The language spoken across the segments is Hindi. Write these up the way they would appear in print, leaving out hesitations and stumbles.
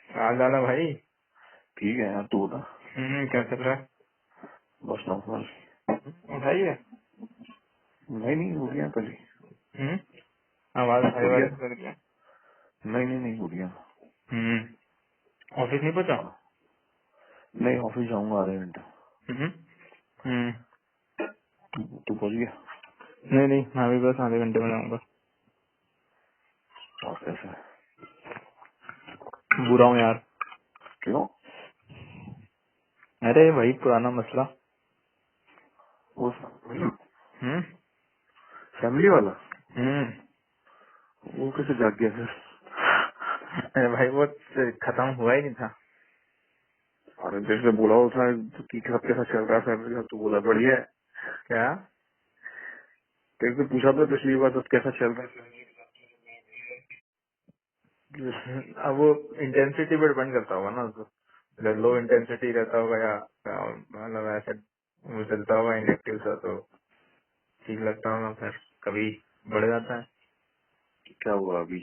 हाल डाला भाई। ठीक है यार, तू बता। क्या चल रहा है? बस नॉर्मल। उठाइए। नहीं नहीं, हो गया कल ही। हम्म, आवाज भाई हो गया। वाली से लग रही है। नहीं नहीं नहीं, हो गया। ऑफिस नहीं पहुंचा? हाँ। नहीं, ऑफिस जाऊंगा आधे घंटे। हम्म, हम्म, तू पहुंच गया? नहीं नहीं, मैं भी बस आधे घंटे में जाऊंगा। और कैसे? बुरा हूँ यार। क्यों? अरे वही पुराना मसला। वो हम्म, फैमिली वाला? हम्म। वो कैसे जाग गया फिर? अरे भाई वो खत्म हुआ ही नहीं था। अरे जैसे बोला वो था कि सब कैसा चल रहा है फैमिली का, तू बोला बढ़िया है। क्या? तेरे से पूछा था पिछली बार तो कैसा चल रहा है। अब वो इंटेंसिटी पर डिपेंड करता होगा ना उसको। जब लो इंटेंसिटी रहता होगा या मतलब ऐसे वो चलता होगा इंडक्टिव सा तो ठीक लगता होगा, फिर कभी बढ़ जाता है। क्या हुआ अभी?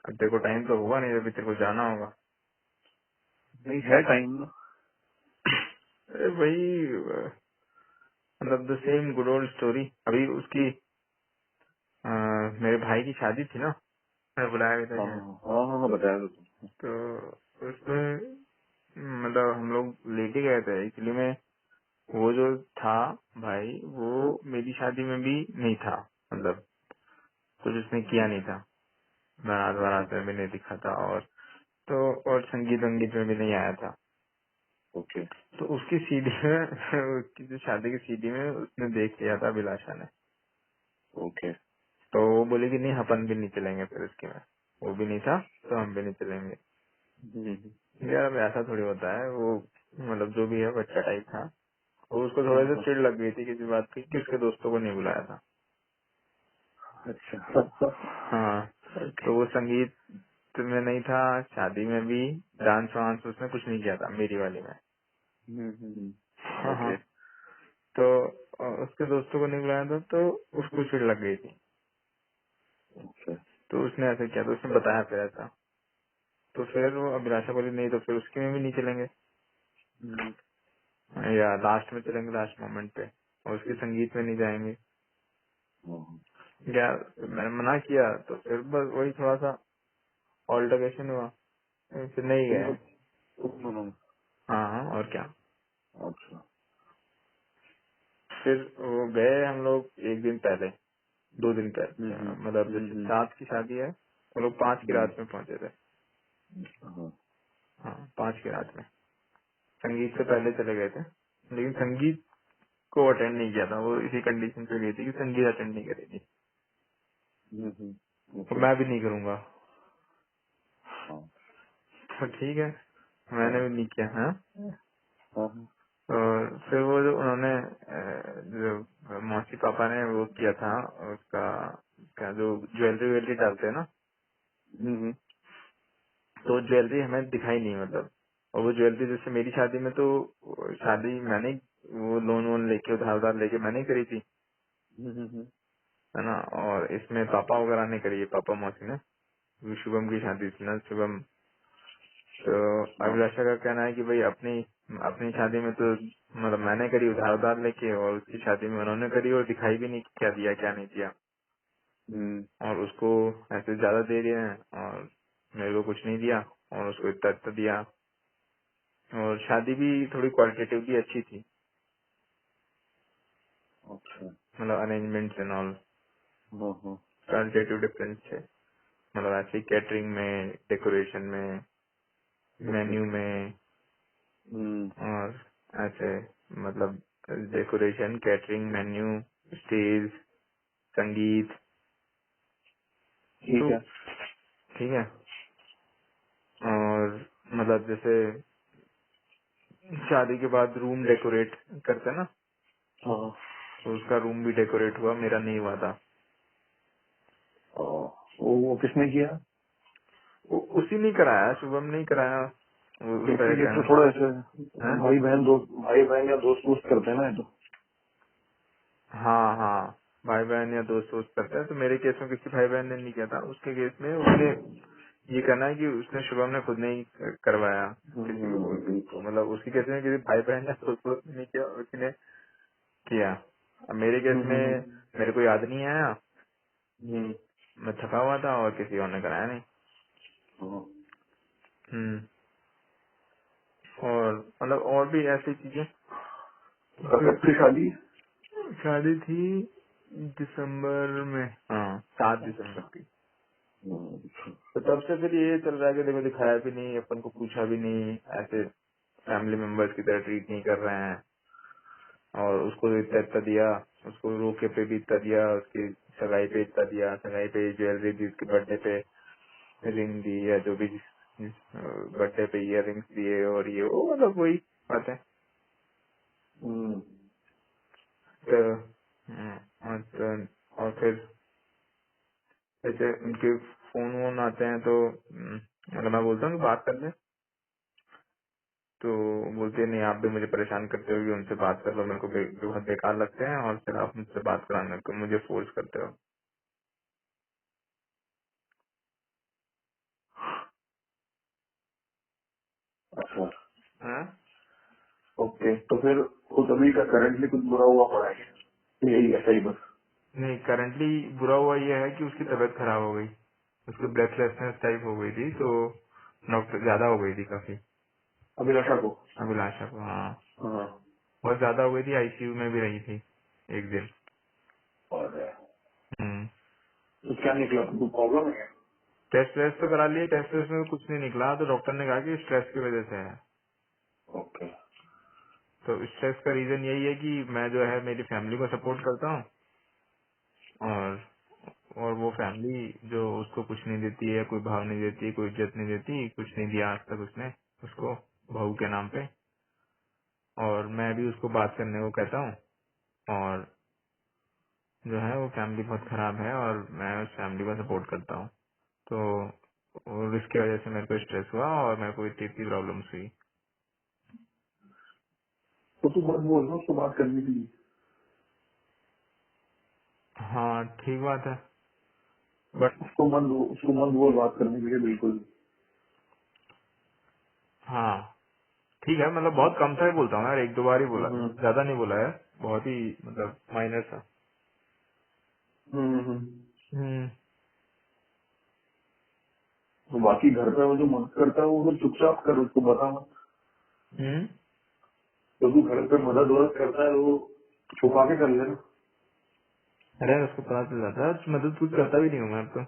अब तेरे को टाइम तो हुआ नहीं, अभी तेरे को जाना होगा। नहीं है टाइम ना। अरे वही मतलब the same good old story. अभी उसकी मेरे भाई की शादी थी ना, मैं बुलाया भी था हाँ शायद। हाँ हाँ हाँ हाँ, बताया तो तुम। तो उसमें मतलब हम लोग लेके गए थे एक्चुअली में। वो जो था भाई वो मेरी शादी में भी नहीं था, मतलब कुछ उसने किया नहीं था, बारात ओके बारात में भी नहीं दिखा था, और तो और संगीत वंगीत में भी नहीं आया था। ओके तो उसकी सीडी में उसकी जो शादी की सीडी में उसने देख लिया था अभिलाषा ने। ओके। तो वो बोले कि नहीं अपन भी नहीं चलेंगे, फिर उसके में वो भी नहीं था तो हम भी नहीं चलेंगे। यार अब ऐसा थोड़ी होता है, वो मतलब जो भी है बच्चा टाइप था। वो उसको थोड़ा सा हाँ, चिढ़ लग गई थी किसी बात की कि उसके दोस्तों को नहीं बुलाया था। अच्छा। हाँ, ओके। तो वो संगीत में नहीं था, शादी में भी डांस वांस उसने कुछ नहीं किया था मेरी वाली में। हाँ हाँ। ओके तो उसके दोस्तों को नहीं बुलाया था तो उसको चिढ़ लग गई थी। ओके। तो उसने ऐसे किया, तो उसने बताया फिर ऐसा। तो फिर वो अभिलाषा बोली नहीं तो फिर उसके में भी नहीं चलेंगे, या लास्ट में चलेंगे, लास्ट मोमेंट पे, और उसके संगीत में नहीं जाएंगे। या मैंने मना किया तो फिर बस वही थोड़ा सा ऑल्टरकेशन हुआ, फिर नहीं तुम गए। लोग तुम दोनों? हाँ हाँ, और क्या। अच्छा। फिर वो गए हम लोग एक दिन पहले, 2 दिन पहले, मतलब जैसे 7 की शादी है, वो लोग 5 की रात में पहुंचे थे। हाँ। हाँ, 5 की रात में। संगीत से पहले चले गए थे, लेकिन संगीत को अटेंड नहीं किया था। वो इसी कंडीशन पे गई थी कि संगीत अटेंड नहीं करेगी, तो ओके। मैं भी नहीं करूंगा। हाँ तो ठीक है, हाँ मैंने भी नहीं किया। हाँ, हाँ और फिर वो जो उन्होंने जो मौसी पापा ने वो किया था उसका, क्या जो ज्वेलरी वेलरी डालते हैं ना, तो ज्वेलरी हमें दिखाई नहीं, मतलब। और वो ज्वेलरी जैसे मेरी शादी में तो शादी मैंने वो लोन वोन लेके उधार उधार लेके मैंने ही करी थी, है ना। और इसमें पापा वगैरह ने करी है, पापा मौसी ने। क्योंकि शुभम की शादी थी ना, शुभम। तो हाँ। अभिलाषा का कहना है कि भाई अपनी अपनी शादी में तो मतलब मैंने करी उधार उधार लेके, और उसकी शादी में उन्होंने करी और दिखाई भी नहीं कि क्या दिया क्या नहीं दिया। और उसको ऐसे ज्यादा दे दिए हैं और मेरे को कुछ नहीं दिया, और उसको इतना इतना दिया। और शादी भी थोड़ी क्वालिटेटिवली अच्छी थी, अच्छा। मतलब अरेंजमेंट एंड ऑल हाँ हाँ। क्वालिटेटिव डिफरेंस थे। मतलब ऐसे कैटरिंग में, डेकोरेशन में, ओके। मेन्यू में, और ऐसे मतलब डेकोरेशन, कैटरिंग, मेन्यू, स्टेज, संगीत, ठीक तो है। ठीक है। और मतलब जैसे शादी के बाद रूम डेकोरेट करते हैं ना, हाँ हाँ। तो उसका रूम भी डेकोरेट हुआ, मेरा नहीं हुआ था। वो किसने किया? उसी ने कराया, शुभम ने ही कराया। उसका ये तो कहना थोड़ा ऐसे है। भाई बहन या दोस्त दोस्त करते हैं ना, ये तो। हाँ हाँ, भाई बहन या दोस्त वोस्त करते हैं। तो मेरे केस में किसी भाई बहन ने नहीं किया था, उसके केस में उसने ये करना है कि उसने शुभम ने खुद नहीं करवाया किसी को, बिल्कुल। मतलब उसकी केस में किसी भाई बहन ने उसको नहीं किया, उसी ने किया। अब मेरे केस में मेरे को याद नहीं आया, मैं थका हुआ था और किसी और ने कराया नहीं। और मतलब और भी ऐसी चीजें। कब की शादी? शादी थी दिसंबर में, हाँ 7 दिसंबर की। तो तब से फिर ये चल रहा है कि देखो दिखाया भी नहीं, अपन को पूछा भी नहीं, ऐसे फैमिली मेंबर्स की तरह ट्रीट नहीं कर रहे हैं। और उसको इतना इतना दिया, उसको रोके पे भी इतना दिया, उसकी सगाई पे इतना दिया, सगाई पे ज्वेलरी दी, उसके बर्थडे पे रिंग दी, या जो भी बर्थडे पे ईयर रिंग्स दिए, और ये वो मतलब वही बात है। तो और फिर जैसे उनके फोन वोन आते हैं तो मतलब मैं बोलता हूँ कि बात कर ले, तो बोलते नहीं आप भी मुझे परेशान करते हो कि उनसे बात कर लो, मेरे को बहुत बेकार लगते हैं, और फिर आप मुझसे बात कराने को मुझे फोर्स करते हो। अच्छा, हाँ? ओके। तो फिर खुद अभी का करंटली कुछ बुरा हुआ पड़ा है? यही ऐसा ही बस? नहीं, करंटली बुरा हुआ ये है कि उसकी तबीयत खराब हो गई, उसको ब्रेथलेसनेस टाइप हो गई थी, तो डॉक्टर ज्यादा हो गई थी काफी। अभिलाषा को? अभिलाषा को, हाँ हाँ। बहुत ज्यादा हो गई थी, आईसीयू में भी रही थी एक दिन। और हम्म। तो क्या निकला, कोई प्रॉब्लम है? टेस्ट वेस्ट तो करा लिए, टेस्ट वेस्ट में कुछ नहीं निकला, तो डॉक्टर ने कहा कि स्ट्रेस की वजह से है। ओके। तो स्ट्रेस का रीजन यही है कि मैं जो है मेरी फैमिली को सपोर्ट करता हूँ, और वो फैमिली जो उसको कुछ नहीं देती है, कोई भाव नहीं देती, कोई इज्जत नहीं देती, कुछ नहीं दिया आज तक उसने उसको बहू के नाम पे। और मैं भी उसको बात करने को कहता हूँ, और जो है वो फैमिली बहुत खराब है, और मैं उस फैमिली को सपोर्ट करता हूँ। तो और इसकी वजह से मेरे को स्ट्रेस हुआ, और मेरे को इतनी प्रॉब्लम्स हुई। तो तू मत बोल ना उसको बात करने के लिए। हाँ ठीक बात है, बट उसको मत बोल बात करने के लिए, बिल्कुल भी। हाँ ठीक है, मतलब बहुत कम सा ही बोलता हूँ यार, एक दो बार ही बोला, हम्म, ज्यादा नहीं बोला है, बहुत ही मतलब माइनर सा। हम्म, हम्म। तो बाकी घर पे वो जो मदद करता है वो तो चुपचाप कर, उसको बता मत। हम्म। तो तू घर पे मदद वदद करता है वो छुपा के कर लेना। अरे उसको पता चल जाता है, मदद कुछ करता भी नहीं हूँ मैं अब तो,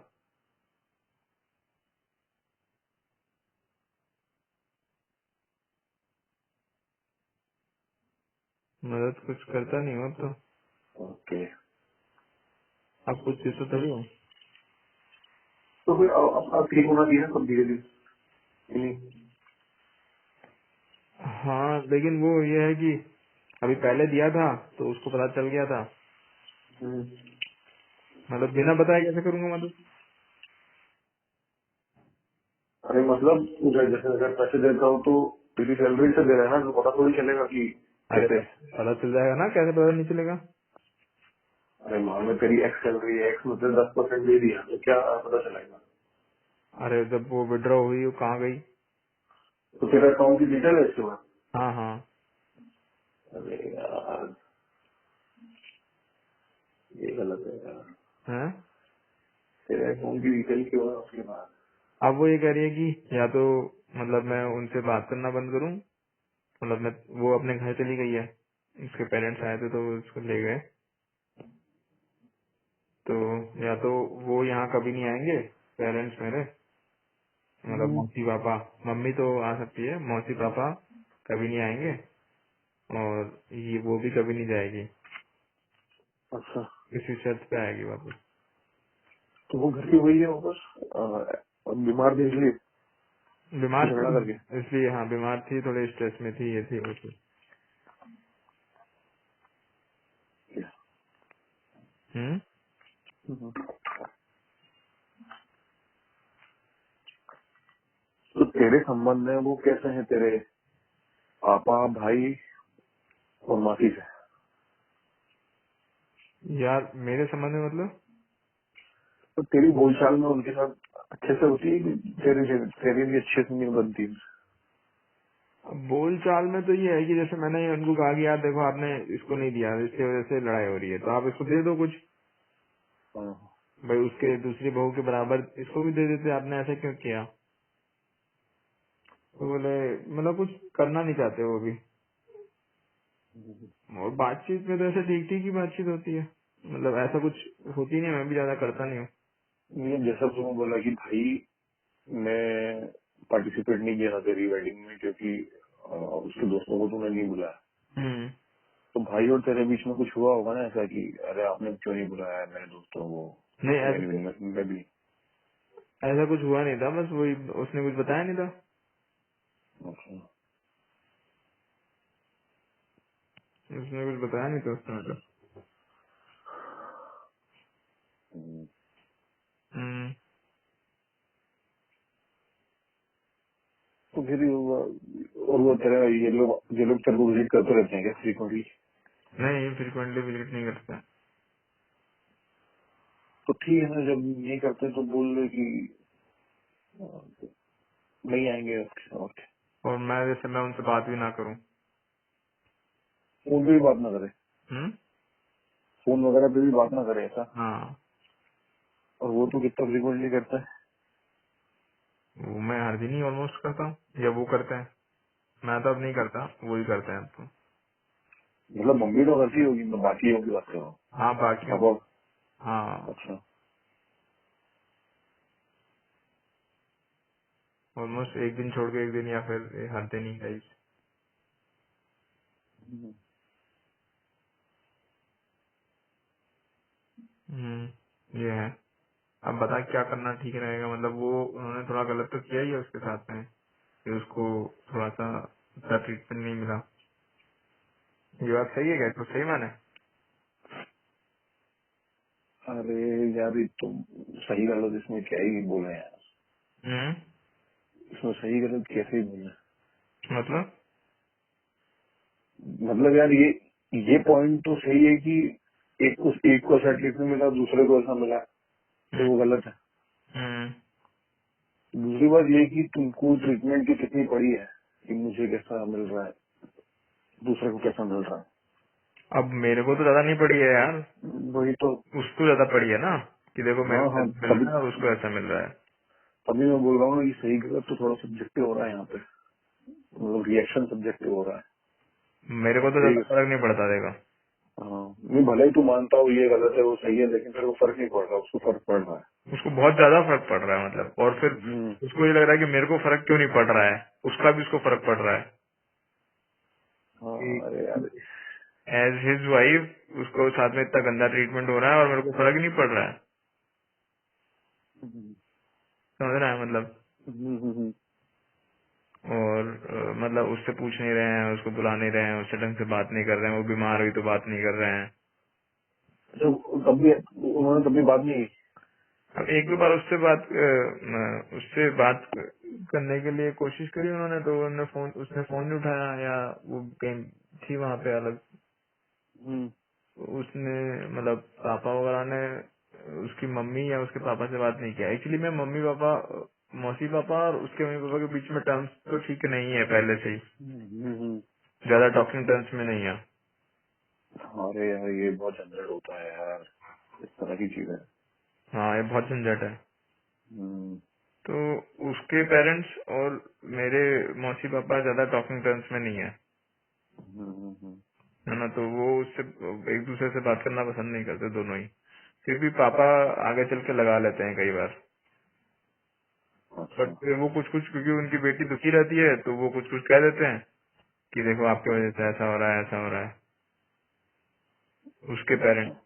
मदद कुछ करता नहीं हूँ अब तो। ओके। अब कुछ चीज तो थोड़ी हूँ। तो फिर अब ठीक होना चाहिए ना सब धीरे धीरे। नहीं। हाँ लेकिन वो ये है कि अभी पहले दिया था तो उसको पता चल गया था, हम्म। मतलब बिना बताए कैसे करूंगा मदद। अरे मतलब जैसे अगर पैसे देता हूँ तो तेरी सैलरी से दे रहा है ना, तो पता थोड़ी चलेगा कि अरे कैसे। पता चल जाएगा ना, कैसे पता नहीं चलेगा। अरे मान लो तेरी एक्स सैलरी है, एक्स मतलब 10% दे दिया तो क्या पता चलेगा? अरे जब वो विड्रॉ हुई वो कहाँ गई। तो तेरा अकाउंट की डिटेल है इसके बाद? हाँ हाँ। अरे यार, ये गलत है यार। है। तेरे अकाउंट की डिटेल क्यों है उसके बाद? अब वो ये कह रही है कि या तो मतलब मैं उनसे बात करना बंद करूं, मतलब मैं, वो अपने घर चली गई है, उसके पेरेंट्स आए थे तो वो उसको ले गए, तो या तो वो यहाँ कभी नहीं आएंगे पेरेंट्स मेरे, मतलब मौसी पापा, मम्मी तो आ सकती है, मौसी पापा कभी नहीं आएंगे, और ये वो भी कभी नहीं जाएगी, अच्छा, इसी शर्त पे आएगी वापस। तो वो घर की वही है वापस, बीमार थी इसलिए बीमार झगड़ा थी करके? इसलिए, हाँ बीमार थी, थोड़े स्ट्रेस में थी, ये थी वो थी। हम्म। हम्म। तो तेरे संबंध में वो कैसे हैं, तेरे पापा, भाई और मासी से? यार मेरे संबंध में मतलब तो तेरी बोलचाल में उनके साथ अच्छे से होती है कि तेरी तेरी भी अच्छे से नहीं बनती? अब बोल चाल में तो ये है कि जैसे मैंने उनको कहा कि यार देखो आपने इसको नहीं दिया, इसकी वजह से लड़ाई हो रही है, तो आप इसको दे दो कुछ। हाँ। भाई उसके दूसरी बहू के बराबर इसको भी दे देते, आपने ऐसा क्यों किया? तो बोले मतलब कुछ करना नहीं चाहते वो भी। और बातचीत में तो ऐसे ठीक ठीक ही बातचीत होती है, मतलब ऐसा कुछ होती नहीं, मैं भी ज्यादा करता नहीं हूँ। नहीं, जैसा तुमने बोला कि भाई मैं पार्टिसिपेट नहीं किया था तेरी वेडिंग में क्योंकि उसके दोस्तों को तूने नहीं बुलाया, तो भाई और तेरे बीच में कुछ हुआ होगा ना ऐसा कि अरे आपने क्यों नहीं बुलाया मेरे दोस्तों को नहीं वेन्यू में भी? ऐसा कुछ हुआ नहीं था, बस वही उसने कुछ बताया नहीं था, अच्छा। उसने कुछ बताया नहीं था उसने मतलब। हम्म। हम्म, तो फिर और वो तेरा ये लोग तेरे को विजिट करते रहते हैं क्या फ्रीक्वेंटली? नहीं फ्रिक्वेंटली विजिट नहीं करता। तो ठीक है ना, जब नहीं करते तो बोल दे कि नहीं आएंगे। ओके। और मैं जैसे मैं उनसे बात भी ना करूँ। फोन पे भी बात ना करे? फोन वगैरह पे भी बात ना करे ऐसा? हाँ, और वो तो कितना फ्रीक्वेंटली करता है? वो मैं हर दिन ही ऑलमोस्ट करता हूँ, या वो करते हैं, मैं तो अब नहीं करता, वो ही करते हैं अब तो। मतलब मम्मी तो करती होगी, मैं बाकियों की बात कर रहा हूँ। हाँ बाकी, पापा? हाँ अच्छा। ऑलमोस्ट एक दिन छोड़ के एक दिन, या फिर हर दिन ही गाइस। ये है। अब बता क्या करना ठीक रहेगा, मतलब वो उन्होंने थोड़ा गलत तो किया ही है उसके साथ में, कि उसको थोड़ा सा अच्छा ट्रीटमेंट नहीं मिला। ये बात सही है क्या, तो सही माने? अरे यार, ये तो सही गलत इसमें क्या ही बोले यार, हम्म, इसमें सही गलत कैसे ही बोले? मतलब मतलब यार, ये पॉइंट तो सही है कि एक को ऐसा ट्रीटमेंट मिला, दूसरे को ऐसा मिला, तो हम्म, वो गलत है। हम्म। दूसरी बात ये कि तुमको ट्रीटमेंट की कितनी पड़ी है कि मुझे कैसा मिल रहा है, दूसरे को कैसा मिल रहा अब मेरे को तो ज्यादा नहीं पड़ी है यार, है, वही तो। उसको ज्यादा पड़ी है ना, कि देखो मेरे हाँ को हाँ, ऐसा मिल तभी रहा है और उसको ऐसा मिल रहा है। तभी मैं बोल रहा हूँ ना कि सही गलत तो थोड़ा सब्जेक्टिव हो रहा है यहाँ पे, मतलब रिएक्शन सब्जेक्टिव हो रहा है। मेरे को तो ज्यादा ठीक है। फर्क नहीं पड़ता देखो। हाँ, मैं भले ही तू मानता हूँ ये गलत है वो सही है, लेकिन फिर वो फर्क नहीं पड़ रहा, उसको फर्क पड़ रहा है। उसको बहुत ज्यादा फर्क पड़ रहा है मतलब, और फिर हम्म। उसको ये लग रहा है कि मेरे को फर्क क्यों नहीं पड़ रहा है, उसका भी उसको फर्क पड़ रहा है हाँ, कि अरे यार। एज हिज वाइफ उसको साथ में इतना गंदा ट्रीटमेंट हो रहा है और मेरे को फर्क ही नहीं पड़ रहा है। हम्म, समझ रहा है मतलब। हम्म, हम्म। और मतलब उससे पूछ नहीं रहे हैं, उसको बुला नहीं रहे हैं, उससे ढंग से बात नहीं कर रहे हैं, वो बीमार हुई तो बात नहीं कर रहे हैं। तो कभी उन्होंने कभी बात नहीं की? अब एक दो बार उससे बात करने के लिए कोशिश करी उन्होंने, तो उसने फोन नहीं उठाया, या वो कहीं थी वहाँ पे अलग। हम्म, उसने मतलब पापा वगैरह ने उसकी मम्मी या उसके पापा से बात नहीं किया। एक्चुअली मैं मम्मी पापा, मौसी पापा और उसके मम्मी पापा के बीच में टर्म्स तो ठीक नहीं है पहले से ही, हम्म। ज्यादा टॉकिंग टर्म्स में नहीं है। अरे यार, ये बहुत झंझट होता है यार, इस तरह की चीजें। हाँ ये बहुत झंझट है। हम्म, तो उसके पेरेंट्स और मेरे मौसी पापा ज्यादा टॉकिंग टर्म्स में नहीं है, है ना। तो वो उससे एक दूसरे से बात करना पसंद नहीं करते दोनों ही। फिर भी पापा आगे चल के लगा लेते हैं कई बार, अच्छा। बट वो कुछ कुछ, क्योंकि उनकी बेटी दुखी रहती है तो वो कुछ कुछ कह देते हैं कि देखो आपकी वजह से ऐसा हो रहा है, ऐसा हो रहा है, उसके अच्छा। पेरेंट्स।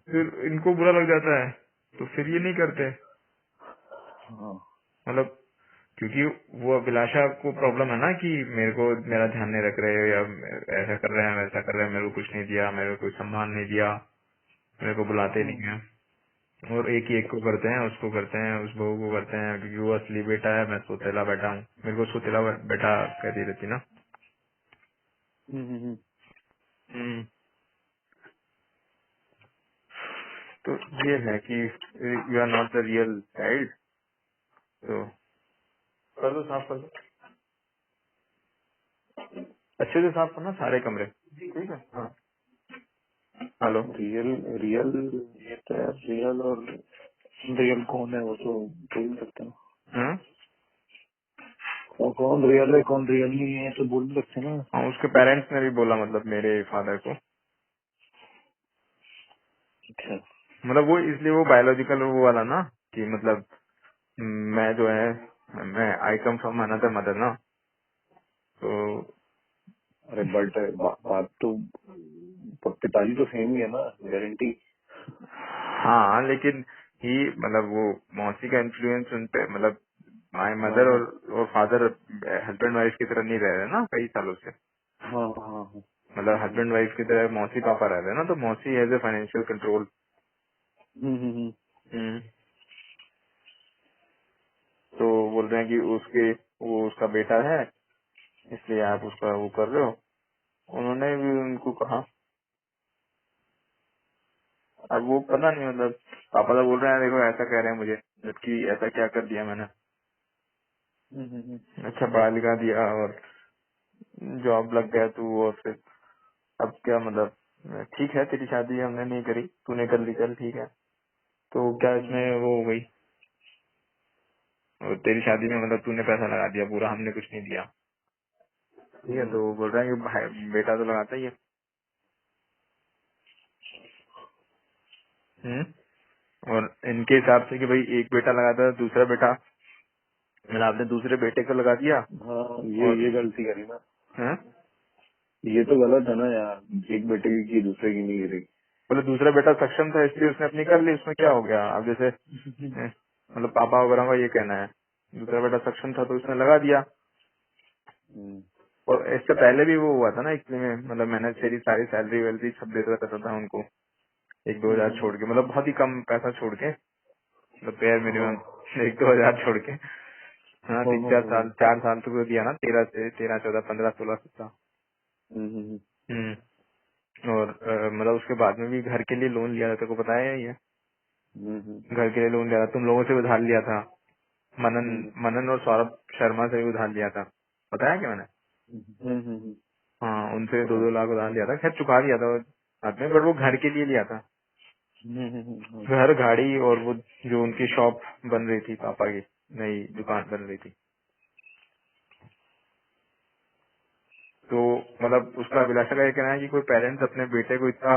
फिर इनको बुरा लग जाता है, तो फिर ये नहीं करते हाँ। मतलब, क्योंकि वो अभिलाषा को प्रॉब्लम है ना कि मेरे को मेरा ध्यान नहीं रख रहे, या ऐसा कर रहे हैं वैसा कर रहे हैं, मेरे को कुछ नहीं दिया, मेरे को कोई सम्मान नहीं दिया, मेरे को बुलाते नहीं है। और एक ही एक को करते हैं, उसको करते हैं, उस बहू को करते हैं, क्योंकि वो असली बेटा है, मैं सोतेला बेटा हूँ, मेरे को सोतेला बेटा कहती रहती ना। हम्म, तो ये है कि you are not the real child. तो कर दो, साफ कर दो, अच्छे से साफ करना सारे कमरे, ठीक है। हाँ, हेलो। रियल रियल ये तो यार, रियल और रियल कौन है वो तो बोल नहीं सकते ना। हाँ? और कौन रियल है कौन रियल नहीं है तो बोल नहीं सकते ना। हाँ, उसके पेरेंट्स ने भी बोला, मतलब मेरे फादर को, अच्छा। मतलब वो इसलिए वो बायोलॉजिकल वो वाला ना, कि मतलब मैं जो है, मैं आई कम फ्रॉम अनदर मदर ना, तो अरे बट बात तो पिताजी तो सेम ही है ना, गारंटी। हाँ, लेकिन ही मतलब वो मौसी का इन्फ्लुएंस उन पे, मतलब माय हाँ मदर हाँ और फादर हस्बैंड वाइफ की तरह नहीं रह रहे ना कई सालों से। हाँ हाँ हाँ। मतलब हस्बैंड वाइफ की तरह मौसी पापा रह रहे हैं ना, तो मौसी हैज ए फाइनेंशियल कंट्रोल। हम्म। तो बोल रहे हैं कि उसके वो उसका बेटा है, इसलिए आप उसका वो कर रहे हो। उन्होंने भी उनको कहा, अब वो पता नहीं, मतलब पापा तो बोल रहे हैं देखो ऐसा कह रहे हैं मुझे, जबकि ऐसा क्या कर दिया मैंने। अच्छा पढ़ा लिखा दिया और जॉब लग गया तू, और फिर अब क्या मतलब, ठीक है तेरी शादी हमने नहीं करी, तूने कर ली, चल ठीक है, तो क्या इसमें वो हो गई। और तेरी शादी में मतलब तूने पैसा लगा दिया पूरा, हमने कुछ नहीं दिया, ठीक है। तो वो बोल रहे हैं कि भाई बेटा तो लगाता ही है। हम्म। और इनके हिसाब से कि भाई एक बेटा लगाता है, दूसरा बेटा, मतलब आपने दूसरे बेटे को लगा दिया। हाँ और ये गलती करी ना। हैं? ये तो गलत है ना यार, एक बेटे की दूसरे की नहीं गिरी। बोले दूसरा बेटा सक्षम था इसलिए उसने अपनी कर ली, उसमें क्या हो गया। अब जैसे मतलब पापा वगैरह का ये कहना है, दूसरा बेटा सक्षम था तो उसने लगा दिया। और इससे पहले भी वो हुआ था ना एक्चुअली में, मतलब मैंने तेरी सारी सैलरी वैलरी सब देता रहता था उनको, 1-2 हजार छोड़ के, मतलब बहुत ही कम पैसा छोड़ के, मतलब पेयर मिनिमम 1-2 हजार छोड़ के। हाँ, 3-4 साल, 4 साल तो दिया ना, 13 से 13, 14, 15, 16, 17। और मतलब उसके बाद में भी घर के लिए लोन लिया था, तेरे को बताया है ये, घर के लिए लोन लिया था, तुम लोगों से उधार लिया था, मनन मनन और सौरभ शर्मा से भी उधार लिया था, बताया क्या मैंने। हाँ, उनसे पता 2-2 लाख उधार लिया था, खैर चुका दिया था बाद में, बट वो घर के लिए लिया था, नहीं। घर गाड़ी, और वो जो उनकी शॉप बन रही थी, पापा की नई दुकान बन रही थी। तो मतलब उसका अभिलाषा का ये कहना है कि कोई पेरेंट्स अपने बेटे को इतना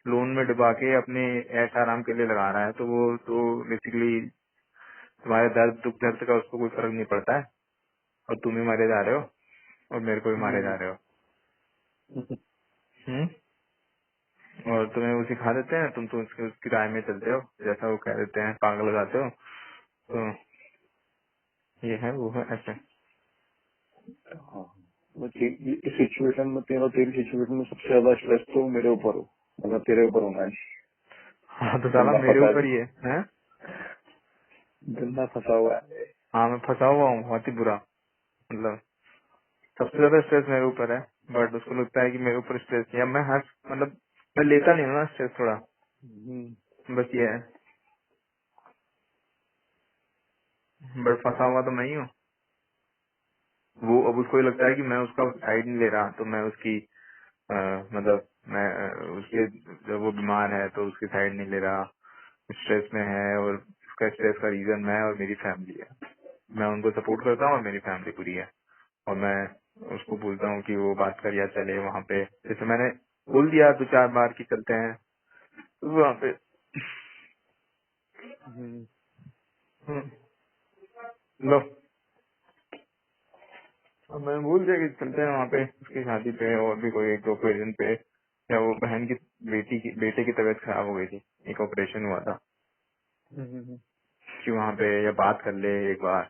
लोन में डुबा के अपने ऐश आराम के लिए लगा रहा है, तो वो तो बेसिकली तुम्हारे दर्द दुख दर्द का उसको कोई फर्क नहीं पड़ता है, और तुम ही मारे जा रहे हो और मेरे को भी मारे जा रहे हो। हम्म। और तुम्हें वो सिखा देते हैं, तुम तो उसकी राय में चलते हो, जैसा वो कह देते हैं पागल लगाते हो। तो ये है वो है ऐसे। हाँ, इस सिचुएशन में तेरी सिचुएशन में सबसे ज्यादा स्ट्रेस तो मेरे ऊपर हो, मतलब तेरे ऊपर होना है। हाँ, तो साला गंदा मेरे फंसा ऊपर ही है, हैं? गंदा फंसा हुआ है। हाँ, मैं फंसा हुआ हूँ बहुत ही बुरा, मतलब सबसे ज्यादा स्ट्रेस मेरे ऊपर है। बट उसको लगता है कि मेरे ऊपर स्ट्रेस नहीं है, मैं हर मतलब मैं लेता नहीं हूँ ना स्ट्रेस थोड़ा, बस ये है। बट फंसा हुआ तो मैं ही हूँ। वो अब उसको ये लगता है कि मैं उसका साइड नहीं ले रहा, तो मैं उसकी मतलब मैं उसके, जब वो बीमार है तो उसकी साइड नहीं ले रहा, स्ट्रेस में है, और उसका स्ट्रेस का रीजन मैं और मेरी फैमिली है। मैं उनको सपोर्ट करता हूँ और मेरी फैमिली पूरी है, और मैं उसको बोलता हूँ कि वो बात कर या चले वहाँ पे, जैसे मैंने बोल दिया 2-4 बार कि चलते हैं, तो वहाँ पे हम्म, लो, अब मैं भूल गया कि चलते हैं वहाँ पे उसकी शादी पे, और भी कोई 1-2 ओकेजन पे, या वो बहन की बेटे की तबीयत खराब हो गई थी, एक ऑपरेशन हुआ था, कि वहाँ पे या बात कर ले एक बार।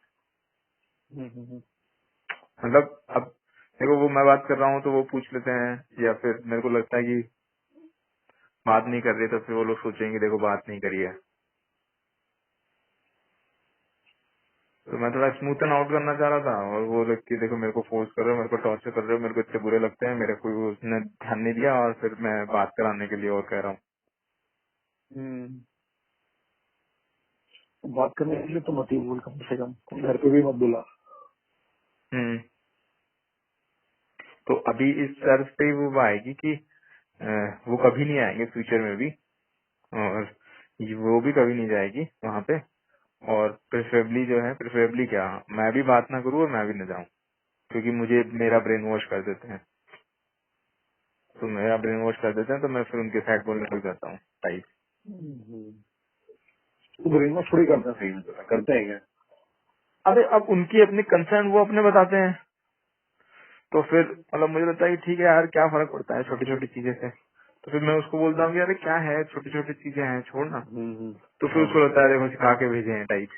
मतलब अब देखो, वो मैं बात कर रहा हूँ तो वो पूछ लेते हैं, या फिर मेरे को लगता है कि बात नहीं कर रही, तो फिर वो लोग सोचेंगे देखो बात नहीं करी है। तो मैं थोड़ा स्मूथन आउट करना चाह रहा था, और वो लोग कि देखो मेरे को फोर्स कर रहे हो, मेरे को टॉर्चर कर रहे हो, मेरे को इतने बुरे लगते हैं, मेरे को उसने ध्यान नहीं दिया, और फिर मैं बात कराने के लिए और कह रहा हूँ। बात करने के लिए तो मत ही बोल कम से कम, घर पे भी मत बुला। तो अभी इस सर्च पे वो आएगी कि वो कभी नहीं आएंगे फ्यूचर में भी, और वो भी कभी नहीं जाएगी वहाँ पे। और प्रेफरेबली जो है, प्रेफरेबली क्या, मैं भी बात ना करूँ और मैं भी न जाऊँ, क्योंकि मुझे मेरा ब्रेन वॉश कर देते हैं। तो मेरा ब्रेन वॉश कर देते हैं तो मैं फिर उनके साइड बोलने लग जाता हूँ टाइप। तो ब्रेन वॉश थोड़ी करते हैं, सही में करते हैं क्या? अरे अब उनकी अपनी कंसर्न वो अपने बताते हैं, तो फिर मतलब मुझे लगता है कि ठीक है यार, क्या फर्क पड़ता है छोटी छोटी चीजें से। तो फिर मैं उसको बोलता हूँ कि अरे क्या है, छोटी छोटी चीजें हैं, छोड़ना। तो फिर हाँ। उसको लगता है देखो सिखा के भेजे हैं टाइप,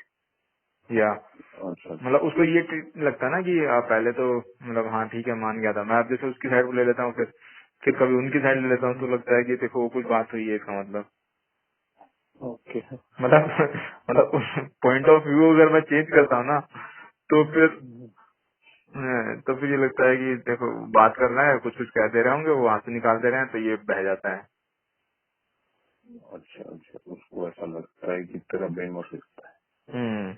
या अच्छा अच्छा। मतलब उसको ये लगता है ना कि पहले तो मतलब हाँ ठीक है मान गया था मैं, अब जैसे उसकी साइड ले लेता हूँ, फिर कभी उनकी साइड ले लेता हूँ, तो लगता है कि देखो वो कुछ बात हुई है इसका मतलब। ओके। मतलब पॉइंट ऑफ व्यू अगर मैं चेंज करता हूँ ना, तो फिर ये लगता है कि देखो बात करना है, कुछ कुछ कहते रहे होंगे, वो आंसू निकालते रहे हैं, तो ये बह जाता है। अच्छा अच्छा, उसको ऐसा लगता है कि तेरा ब्रेन वॉश लगता हम्म।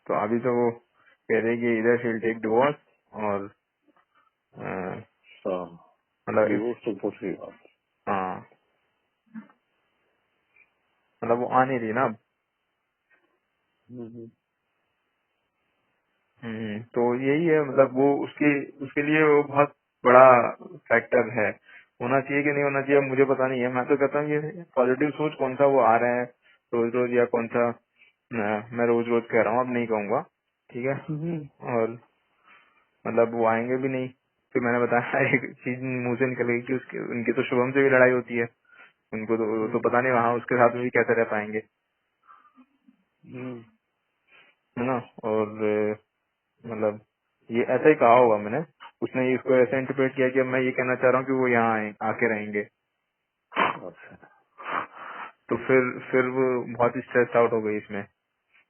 तो अभी तो वो कह रही कि इधर शील टेक डिवोर्स, और है। मतलब डिवोर्स तो बहुत सही बात है। हाँ, मतलब वो आ नहीं रही ना अब। तो यही है, मतलब वो उसके उसके लिए वो बहुत बड़ा फैक्टर है। होना चाहिए कि नहीं होना चाहिए अब मुझे पता नहीं है। मैं तो कहता हूँ ये पॉजिटिव सोच कौन सा वो आ रहे हैं रोज रोज, या कौन सा मैं रोज रोज कह रहा हूँ, अब नहीं कहूंगा, ठीक है। और मतलब वो आएंगे भी नहीं। फिर मैंने बताया एक चीज मुंह से निकल गई कि उसके उनकी तो शुभम से भी लड़ाई होती है, उनको तो पता नहीं वहाँ उसके साथ में भी कैसे रह पाएंगे, है ना। और मतलब ये ऐसा ही कहा होगा मैंने, उसने इसको ऐसा इंटरप्रेट किया कि अब मैं ये कहना चाह रहा हूँ कि वो यहाँ आके रहेंगे। अच्छा। तो फिर वो बहुत स्ट्रेस आउट हो गई इसमें,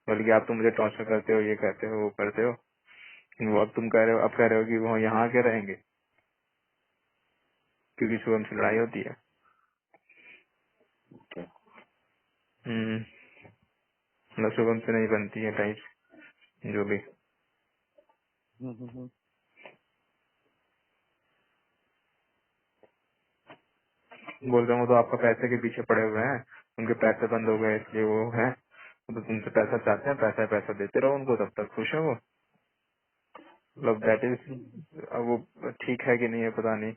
बल्कि आप तो मुझे टॉर्चर करते हो, ये कहते हो, वो करते हो, वो अब तुम कह रहे हो, अब कह रहे हो कि वो यहाँ आके रहेंगे, क्योंकि शुभम से लड़ाई होती है। ओके। मतलब शुभम से नहीं बनती है टाइप, जो भी बोल रहा हूँ। तो आपका पैसे के पीछे पड़े हुए हैं, उनके पैसे बंद हो गए इसलिए वो है, तो तुमसे पैसा चाहते हैं, पैसा पैसा देते रहो उनको, तब तक खुश है वो। मतलब दैट इज, अब वो ठीक है कि नहीं है पता नहीं।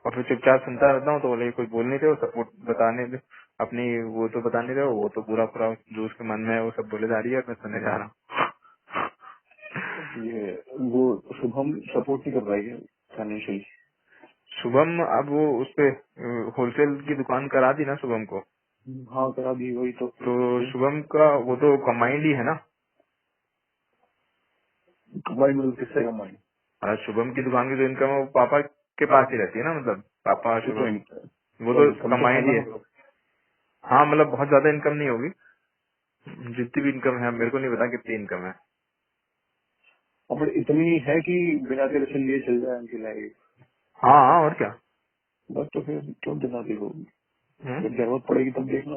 और फिर चुपचाप सुनता रहता हूँ, तो बोले कोई बोल नहीं रहे हो, सपोर्ट बताने दे अपनी, वो तो बता नहीं रहे हो, वो तो पूरा पूरा जो उसके मन में है वो सब बोले जा रही है, मैं सुनने जा रहा हूँ। ये वो शुभम सपोर्ट नहीं कर रहा है फाइनेंशियली? शुभम अब वो उस पे होलसेल की दुकान करा दी ना शुभम को, हाँ करा दी, वही तो। तो शुभम का वो तो कमाइंड ही है ना। कमाई मिल किससे कमाई? और शुभम की दुकान की जो इनकम है वो पापा के पास ही रहती है ना, मतलब पापा वो तो शुभम, वो तो इनकम तो है कमाइंड ना ही है। मतलब। हाँ मतलब बहुत ज्यादा इनकम नहीं होगी, जितनी भी इनकम है मेरे को नहीं पता कितनी इनकम है। और इतनी है कि बिना तेरे से लिए चल जाए उनकी लाइफ। हाँ और क्या। बस तो फिर क्यों देना दी होगी? हम्म? जब जरूरत पड़ेगी तब देखना,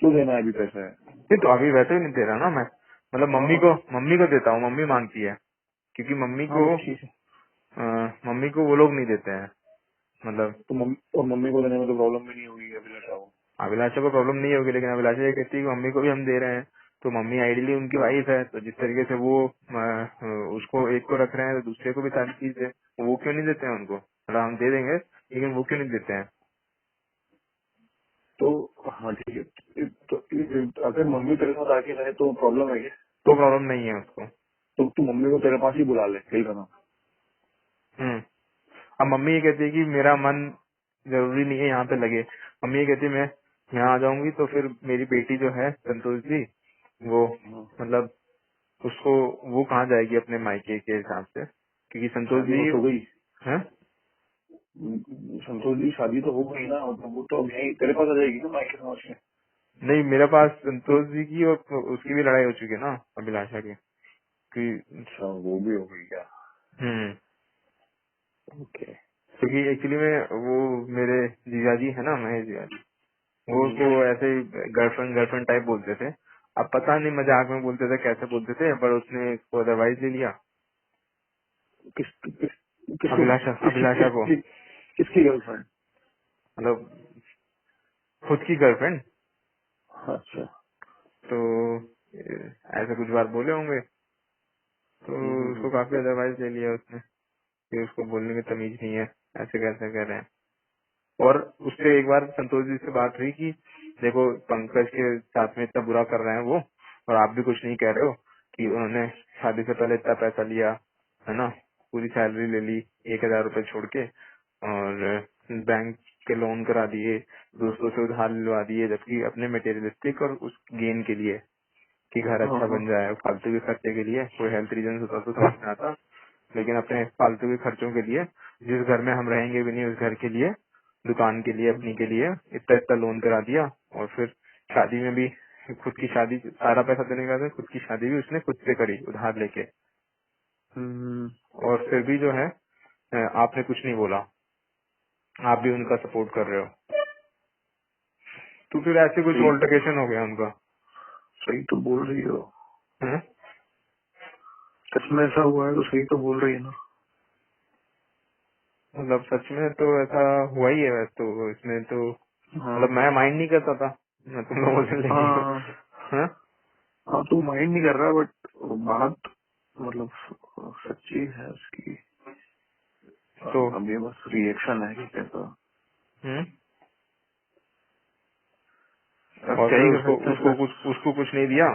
क्यों देना है, अभी पैसा है। नहीं तो अभी वैसे भी नहीं दे रहा ना मैं, मतलब हाँ मम्मी को देता हूँ, मम्मी मांगती है, क्योंकि हाँ बस ठीक है। मम्मी को वो लोग नहीं देते हैं, मतलब तो मम्मी को देने में तो प्रॉब्लम भी नहीं होगी अभिलाषा को। अभिलाषा को प्रॉब्लम नहीं होगी, लेकिन अभिलाषा ये कहती है कि मम्मी को भी हम दे रहे हैं, तो मम्मी आइडियली उनकी वाइफ है, तो जिस तरीके से वो उसको एक को रख रहे हैं, तो दूसरे को भी सारी चीज है, वो क्यों नहीं देते हैं उनको, मतलब हम दे देंगे लेकिन वो क्यों नहीं देते हैं। तो हाँ ठीक है, तो अगर मम्मी तेरे साथ आके रहे तो प्रॉब्लम है क्या? तो प्रॉब्लम नहीं है उसको। तो तू मम्मी को तेरे पास ही बुला ले, खेल करना। अब मम्मी ये कहती है कि मेरा मन जरूरी नहीं है यहाँ पे लगे, मम्मी ये कहती है मैं यहाँ आ जाऊंगी तो फिर मेरी बेटी जो है संतोष जी, वो हाँ, मतलब उसको वो कहाँ जाएगी अपने मायके के हिसाब से, क्योंकि संतोष शादी जी हो तो गई। है। संतोष जी शादी तो हो गई ना, मतलब वो तो अब यहीं तेरे पास आ जाएगी ना मायके समझ के। नहीं मेरे पास संतोष जी की और उसकी भी लड़ाई हो चुकी है ना, अभिलाषा की कि अच्छा वो भी हो गई क्या? हम्म, ओके। क्योंकि एक्चुअली में वो मेरे जीजाजी है ना, महेश जीजाजी, वो उसको ऐसे गर्लफ्रेंड गर्लफ्रेंड टाइप बोलते थे। अब पता नहीं मजाक में बोलते थे कैसे बोलते थे, पर उसने इसको अदरवाइज ले लिया। किस, किस, किसको अभिलाषा किसकी अभिलाषा को, किसकी किसकी गर्लफ्रेंड? मतलब खुद की गर्लफ्रेंड। अच्छा। तो ऐसे कुछ बार बोले होंगे, तो उसको काफी अदरवाइज ले लिया उसने कि उसको बोलने की तमीज नहीं है, ऐसे कैसे कह रहे हैं। और उससे एक बार संतोष जी से बात हुई कि देखो पंकज के साथ में इतना बुरा कर रहे हैं वो, और आप भी कुछ नहीं कह रहे हो कि उन्होंने शादी से पहले इतना पैसा लिया है ना, पूरी सैलरी ले ली 1,000 रुपए छोड़ के, और बैंक के लोन करा दिए, दोस्तों से उधार लिलवा दिए, जबकि अपने मटेरियलिस्टिक और उस गेन के लिए कि घर अच्छा बन जाए, फालतू के खर्चे के लिए, कोई हेल्थ रीजन होता तो समझ में आता, लेकिन अपने फालतू के खर्चों के लिए, जिस घर में हम रहेंगे भी नहीं उस घर के लिए, दुकान के लिए, अपनी के लिए इतना इतना लोन करा दिया। और फिर शादी में भी खुद की शादी, सारा पैसा देने का था, खुद की शादी भी उसने खुद से करी उधार लेके। और फिर भी जो है आपने कुछ नहीं बोला, आप भी उनका सपोर्ट कर रहे हो, तो फिर ऐसे कुछ ऑल्टरकेशन हो गया उनका। सही तो बोल रही हो, हैं? सच में ऐसा हुआ है तो सही तो बोल रही है ना। मतलब सच में तो ऐसा हुआ ही है वैसे तो, इसमें तो हाँ मतलब मैं माइंड नहीं करता था, मैं तुम लोगों से लेके। हाँ हाँ? हाँ, तू माइंड नहीं कर रहा, बट बात मतलब सच्ची है उसकी। तो अब ये बस रिएक्शन है कि कैसा। हम्म, अब और क्या फिर ही कर उसको सकते हैं उसको फिर। कुछ नहीं दिया,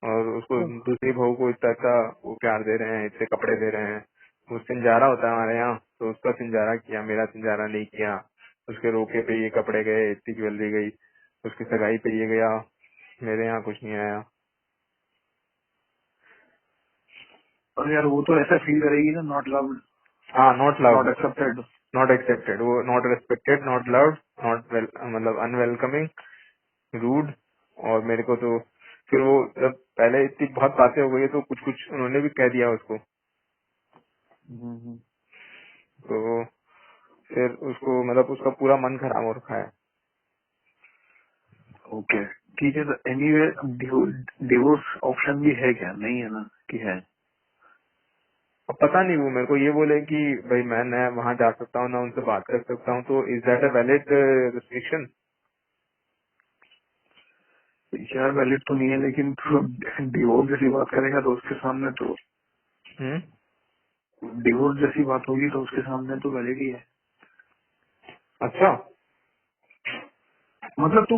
और उसको दूसरी बहू को इतना इतना वो प्यार दे रहे हैं, इतने कपड़े दे रहे हैं। वो सिंजारा होता है हमारे यहाँ, तो उसका सिंजारा किया, मेरा सिंजारा नहीं किया। उसके रोके पे ये कपड़े गए, इतनी ज्वेलरी गई, उसकी सगाई पे ये गया, मेरे यहाँ कुछ नहीं आया। और यार वो तो ऐसा फील करेगी ना, नॉट लव्ड, हाँ, not not loved, accepted. Not accepted, वो नॉट रिस्पेक्टेड, नॉट लव्ड, नॉट मतलब अनवेलकमिंग, रूड। और मेरे को तो फिर वो जब पहले इतनी बहुत बातें हो गई तो कुछ कुछ उन्होंने भी कह दिया उसको, तो फिर उसको मतलब उसका पूरा मन खराब हो रखा है। ओके ठीक है, तो एनीवे डिवोर्स ऑप्शन भी है क्या? नहीं है ना कि है? अब पता नहीं, वो मेरे को ये बोले कि भाई मैं वहाँ जा सकता हूँ ना, उनसे बात कर सकता हूँ, तो is that a valid restriction? यार वैलिड तो नहीं है, लेकिन डिवोर्स जैसी बात करेगा तो उसके सामने तो, डिवोर्स जैसी बात होगी तो उसके सामने तो वैलिड ही है। अच्छा। मतलब तू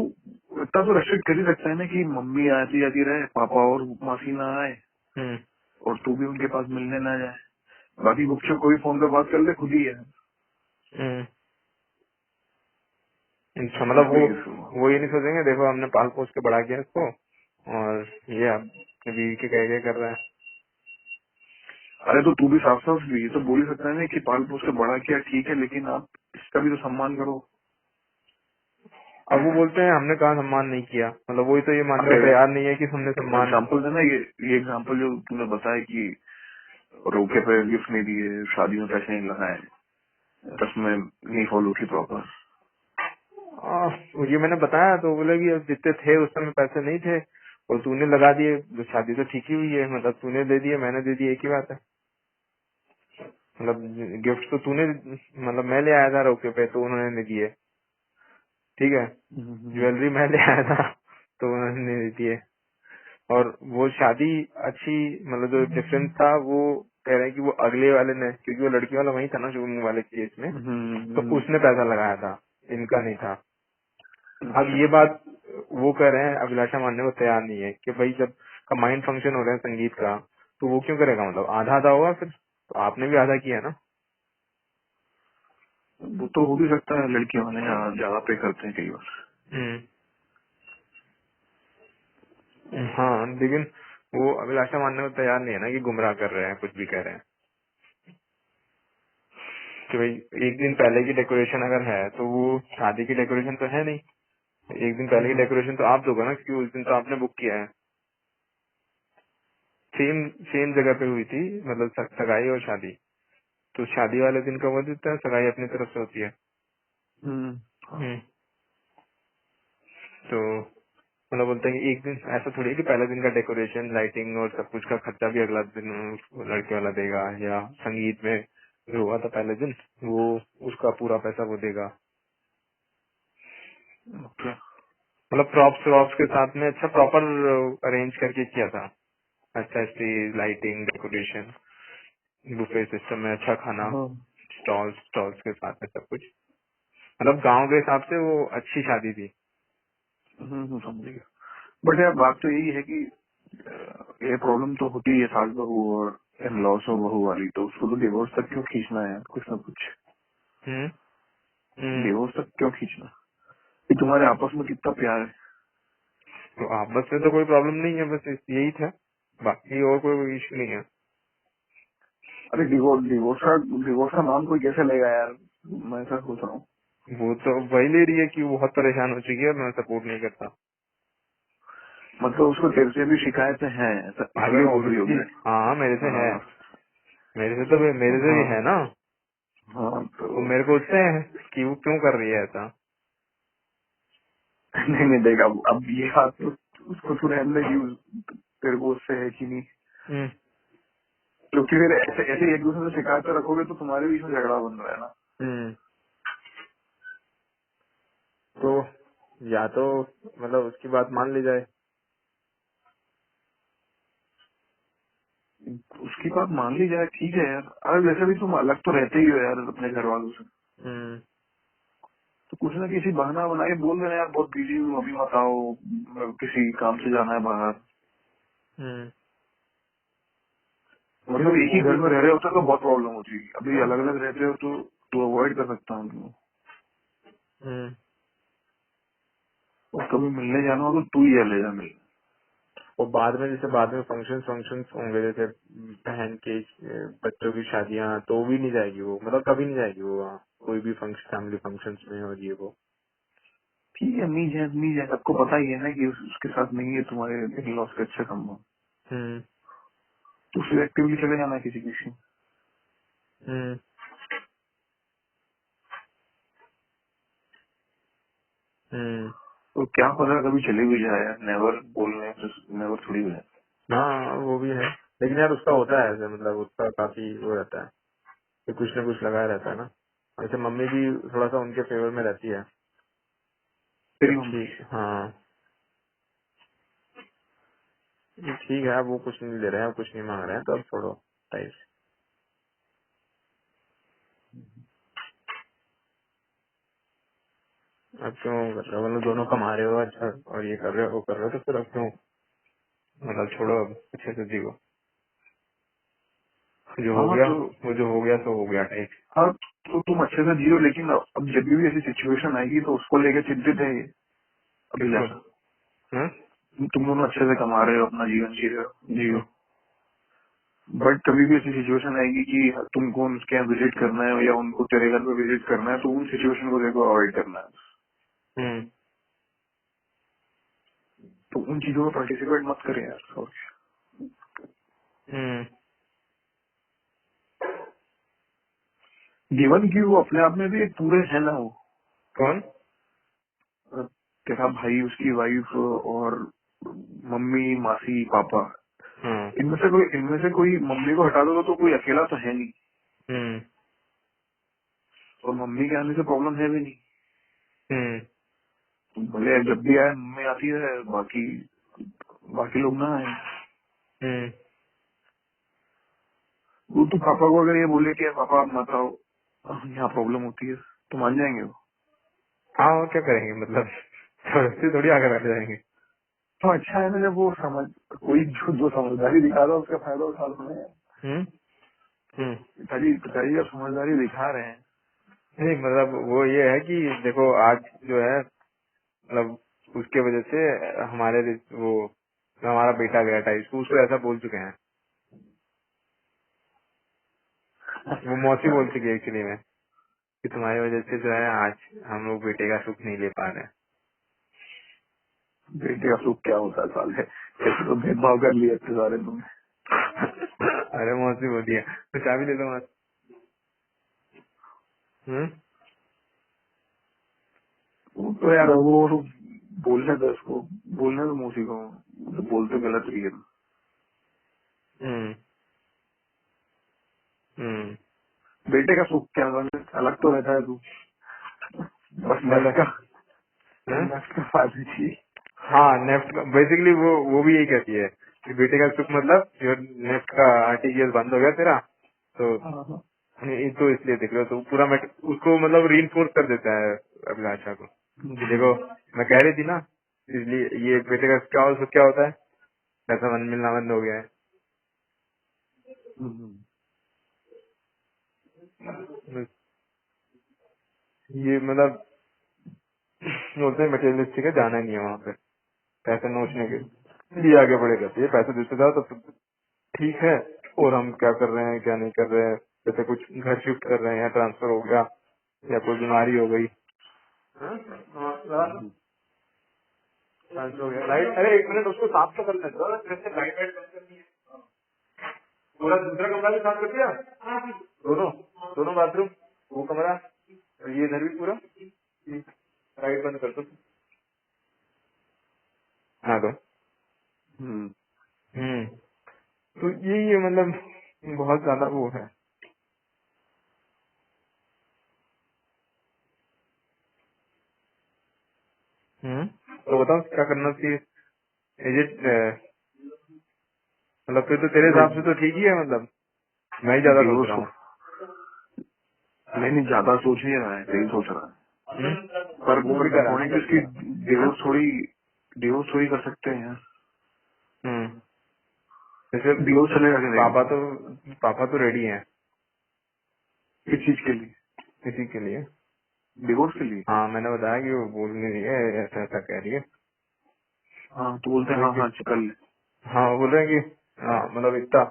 इतना तो रेस्ट्रिक्ट कर ही सकता है ना कि मम्मी आती जाती रहे, पापा और मासी ना आए, हम्म। और तू भी उनके पास मिलने ना जाए। बाकी गुपचुप कोई फोन पे बात कर ले, खुद ही है। हम्म। अच्छा, इसमें मतलब कोई इशू। वो ये नहीं सोचेंगे देखो हमने पाल पोस के बड़ा किया इसको, और ये अब अपनी बीवी के कह कर रहा है। अरे तो तू भी साफ साफ ये तो बोल ही सकता है ना कि पाल पोस के बड़ा किया ठीक है, लेकिन आप इसका भी तो सम्मान करो। अब वो बोलते हैं हमने कहा सम्मान नहीं किया, मतलब वही तो ये मानने को अरे तैयार नहीं है कि हमने सम्मान। एग्जाम्पल है ना, ये एग्जाम्पल जो तूने बताया कि रोके पे गिफ्ट नहीं दिए, शादियों में पैसे नहीं लगाए, रस्में नहीं फॉलो की प्रॉपर। ये मैंने बताया तो बोले कि अब जितने थे उस समय पैसे नहीं थे और तूने लगा दिए, तो शादी तो ठीक ही हुई है, मतलब तूने दे दिए मैंने दे दिए, एक ही बात है। मतलब गिफ्ट तो तूने, मतलब मैं ले आया था रोके पे तो उन्होंने नहीं दिए, ठीक है। ज्वेलरी मैं ले आया था तो उन्होंने नहीं दिए। और वो शादी अच्छी, मतलब जो डिफरेंस था वो कह रहे हैं कि वो अगले वाले ने, क्योंकि वो लड़की वाला वही था ना शुभम वाले केस में, तो उसने पैसा लगाया था, इनका नहीं था। अब अच्छा। ये बात वो कह रहे हैं, अभिलाषा मानने को तैयार नहीं है कि भाई जब कंबाइंड फंक्शन हो रहे हैं संगीत का, तो वो क्यों करेगा, मतलब आधा आधा होगा फिर, तो आपने भी आधा किया ना। वो तो हो भी सकता है, लड़कियों वाले यहाँ ज्यादा पे करते हैं कई बार। हाँ, लेकिन वो अभिलाषा मानने को तैयार नहीं है ना कि गुमराह कर रहे हैं, कुछ भी कह रहे हैं कि भाई एक दिन पहले की डेकोरेशन अगर है तो वो शादी की डेकोरेशन तो है नहीं, एक दिन पहले की डेकोरेशन तो आप दोगे ना, क्योंकि उस दिन तो आपने बुक किया है। सेम सेम जगह पे हुई थी, मतलब सगाई और शादी, तो शादी वाले दिन का वो देता है, सगाई अपनी तरफ से होती है। हाँ। हम्म। तो मतलब बोलते हैं कि एक दिन ऐसा थोड़ी है कि पहले दिन का डेकोरेशन लाइटिंग और सब कुछ का खर्चा भी अगला दिन लड़के वाला देगा, या संगीत में जो हुआ था पहले दिन वो उसका पूरा पैसा वो देगा। ओके। मतलब प्रॉप्स वॉप्स के साथ में अच्छा प्रॉपर अरेंज करके किया था, अच्छा stage lighting decoration buffet system में, अच्छा खाना, हाँ। स्टॉल्स के साथ में सब कुछ, मतलब गांव के हिसाब से वो अच्छी शादी थी। समझ गया। बट यार बात तो यही है कि ये प्रॉब्लम तो होती है सास बहू और इन लॉस और बहू वाली, तो उसको तो डिवोर्स तक क्यों खींचना है, कुछ ना कुछ हम्म हम्म। डिवोर्स तक क्यों खींचना, कि तुम्हारे आपस में कितना प्यार है। तो आपस में तो कोई प्रॉब्लम नहीं है, बस यही था, बाकी और कोई इशू नहीं है। अरे डिवोर्स का नाम कोई कैसे लेगा यार, मैं ऐसा सोच रहा हूँ। वो तो वही ले रही है कि वो बहुत परेशान हो चुकी है, मैं सपोर्ट नहीं करता। मतलब उसको तेरे से भी शिकायतें हैं ऐसा, अगर इसलिए बोल और रही उसकी, होगी। हाँ मेरे से है, हाँ मेरे से भी हाँ है ना, हाँ। तो तो मेरे को उससे है कि वो क्यों कर रही है ऐसा। नहीं नहीं देगा अब ये बात तो उसको तू रहने की तेरे को उससे है कि नहीं, हम्म क्योंकि फिर ऐसे ऐसे एक दूसरे से शिकायत रखोगे तो तुम्हारे बीच में झगड़ा बन रहा है ना। हम्म। तो या तो मतलब उसकी बात मान ली जाए। उसकी बात मान ली जाए, ठीक है यार। अरे वैसे भी तुम अलग तो रहते ही हो यार अपने घर वालों से, हम्म तो कुछ ना किसी बहाना बना के बोल देना यार बहुत बिजी हूँ अभी मत आओ, किसी काम से जाना है बाहर। हम्म। मतलब तो एक ही वो घर भी, में रह रहे होते तो बहुत प्रॉब्लम होती है, अभी हाँ, अलग अलग रहते हो तो अवॉइड कर सकता हूँ तुम। हम्म। और कभी मिलने जाना हो तो तू ही ले जा मिलने। और बाद में जैसे बाद में फंक्शन होंगे, जैसे बहन के बच्चों की शादियां, तो भी नहीं जाएगी वो, मतलब कभी नहीं जाएगी वो वहाँ, कोई भी फंक्शन फैमिली फंक्शन में और ये वो। ठीक है, मीज है, सबको पता ही है ना कि उसके साथ नहीं है तुम्हारे इन लॉस के अच्छे संबंध, हम्म तो फिर एक्टिवली चले जाना किसी किसी। हम्म हम्म। तो क्या पता कभी चले भी जाए यार, नेवर बोलने से नेवर थोड़ी हो जाए। हाँ वो भी है, लेकिन यार उसका होता है ऐसे, मतलब उसका काफी वो रहता है कि कुछ न कुछ लगा रहता है ना। जैसे मम्मी भी थोड़ा सा उनके फेवर में रहती है। तेरी मम्मी। ठीक, हाँ ठीक है, अब वो कुछ नहीं ले रहे हैं, कुछ नहीं मांग रहे हैं, तो अब छोड़ो टाइप। अब क्यों कर रहे हो, मतलब दोनों कमा रहे हो अच्छा, और ये कर रहे हो वो कर रहे हो, तो फिर अब क्यों, मतलब छोड़ो, अब अच्छे से जियो, जो हो हाँ गया, तो वो जो हो गया सो हो गया टाइप। हाँ, तो तुम अच्छे से जियो, लेकिन अब जब भी ऐसी सिचुएशन आएगी तो उसको लेके चिंतित है ये अभी किसको? ज्यादा। हाँ? तुम दोनों अच्छे से कमा रहे हो, अपना जीवन जी रहे हो, जियो। हम्म, बट कभी भी ऐसी सिचुएशन आएगी कि तुमको उनके यहाँ विजिट करना है या उनको तेरे घर पे विजिट करना है, तो उन सिचुएशन को देखो अवॉइड करना है। हम्म, तो उन चीजों में पार्टिसिपेट मत करें यार। और हम्म। जीवन की वो अपने आप में भी एक पूरे है ना वो, कौन? तेरा भाई, उसकी वाइफ और मम्मी मासी पापा, हाँ। इनमें से कोई मम्मी को हटा दो तो कोई अकेला तो है नहीं, हम्म और मम्मी के आने से प्रॉब्लम है भी नहीं। हम्म तो भले जब भी आए मम्मी आती है, बाकी बाकी लोग ना आए। हम्म। वो तो पापा को अगर ये बोले कि पापा आप मत आओ, यहाँ प्रॉब्लम होती है, तो मान जाएंगे वो। हाँ, और क्या करेंगे, मतलब जबरदस्ती थोड़ी आगे बैठ जाएंगे। तो अच्छा है ना जब वो समझ, कोई जो समझदारी दिखा रहा है उसका फायदा उठा रहे हैं। हम्म हम्म। पिताजी जब समझदारी दिखा रहे हैं। नहीं मतलब वो ये है कि देखो आज जो है, मतलब उसके वजह से वो हमारा बेटा गया था इसको, उसको ऐसा बोल चुके हैं, वो मौसी बोल चुकी है एक्चुअली में, कि तुम्हारी वजह से जो है आज हम लोग बेटे का सुख नहीं ले पा रहे हैं। बेटे का सुख क्या होता है साले, कैसे तो भेदभाव कर लिया इतने सारे तुमने। अरे मौसी बोली है तो चाबी ले लो मत। हम्म वो तो यार वो बोलने दो इसको, बोलने दो मौसी को, तो बोलते गलत रही है। हम्म। हम्म। बेटे का सुख क्या है, अलग तो रहता है तू, बस नेफ्ट मतलब का, हाँ? नेफ्ट का फायदा चाहिए। हाँ, नेफ्ट बेसिकली वो भी यही कहती है कि बेटे का सुख मतलब जो नेफ्ट का आरटीजीएस बंद हो गया तेरा, तो हाँ, हाँ। ये तो इसलिए देख लो, तो पूरा उसको मतलब रीइंफोर्स कर देता है अभिलाषा को कि देखो मैं कह रही थी ना, इसलिए ये बेटे का क्या होता है, पैसा मिलना बंद हो गया है। ये मतलब बोलते हैं मटेरियलिस्टिक है, जाना नहीं है वहाँ पे, पैसे नोचने के लिए आगे बढ़ेगा, ये पैसे देते जाओ तो ठीक है। और हम क्या कर रहे हैं क्या नहीं कर रहे हैं, जैसे कुछ घर शिफ्ट कर रहे हैं या ट्रांसफर हो गया या कोई बीमारी हो गई, हाँ? ट्रांसफर हो गया, लाइट, अरे एक मिनट उसको साफ तो कर लेते हो, जैसे लाइट वाइट बंद करनी है। पूरा दूसरा कमरा भी साफ कर दिया, दोनों दोनों बाथरूम, वो कमरा और ये इधर भी पूरा, लाइट बंद कर दो। हाँ तो तो यही है मतलब बहुत ज्यादा वो है। तो बताओ क्या करना चाहिए, इज इट मतलब फिर तो तेरे हिसाब से तो ठीक ही है, मतलब मैं ही ज्यादा सोच डिवोर्स रहा को हूँ। नहीं ज्यादा सोच नहीं रहा है, सही सोच रहा है। पर वो भी पर करा होने ना। की उसकी डिवोर्स थोड़ी कर सकते हैं यार। हम्म। जैसे डिवोर्स चलेगा कि पापा नहीं, तो पापा तो रेडी हैं किस चीज के लिए, इसी के लिए। डिवोर्स के लिए। हाँ मैंने बताया कि वो बोल नहीं रही है, ऐसा ऐसा कह रही है। हाँ तो बोलते हैं वही हाँ कि हाँ कर ले। हाँ वो बोल रहे हैं कि हाँ मतलब इतना